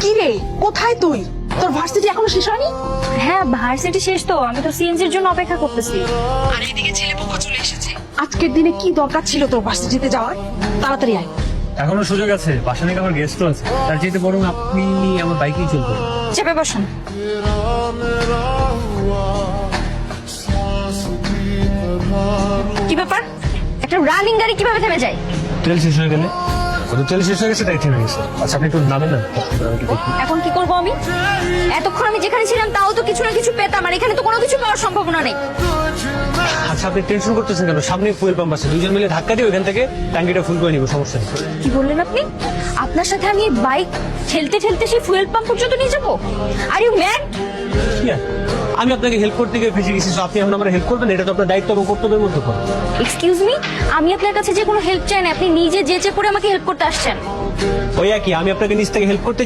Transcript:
কি রে, কোথায় তুই? তোর ভার্সিটি এখনো শেষ হয়নি? হ্যাঁ ভার্সিটি শেষ তো, আমি তো সিএনজির জন্য অপেক্ষা করতেছি। আর এদিকে ছেলেপক্ষ চলে এসেছে। আজকের দিনে কি দরকার ছিল তোর ভার্সিটিতে যাওয়ার? তাড়াতাড়ি আয়। এখনো সুযোগ আছে, বাসা নাকি আমার গেস্টও আছে। তার চাইতে বরং আপনি আমার বাইকেই চলবেন। চেপে বসুন। কি ব্যাপার, একটা রানিং গাড়ি কিভাবে থেমে যায়? তেল শেষ হয়ে গেলে তেল শেষ হয়ে গেছে, তাই থেমে গেছে। আচ্ছা আপনি একটু নামেন না। এখন কি করবো আমি? এতক্ষণ আমি যেখানে ছিলাম তাও তো কিছু না কিছু পেতাম, আর এখানে তো কোনো কিছু পাওয়ার সম্ভাবনা নেই। আচ্ছা আপনি টেনশন করতেছেন কেন? সামনে ফুয়েল পাম্প আছে, দুজন মিলে ধাক্কা দিয়ে ওইখান থেকে ট্যাঙ্কিটা ফুল করে নিবো, সমস্যা নেই। কি বললেন আপনি? আপনার সাথে আমি বাইক ঠেলতে ঠেলতে সেই ফুয়েল পাম্প পর্যন্ত নিয়ে যাবো? Are you mad? কি আর? আমি আপনাকে হেল্প করতে গিয়ে ফেসে গেছি, আপনি এখন আমার হেল্প করবেন? এটা তো আপনার দায়িত্ব এবং কর্তব্যের মধ্যে পড়ে। এক্সকিউজ মি, আমি আপনার কাছে যে কোনো হেল্প চাই না, আপনি নিজে যেচে করে আমাকে হেল্প করতে আসছেন। ওই একই, আমি আপনাকে নিজ থেকে হেল্প করতে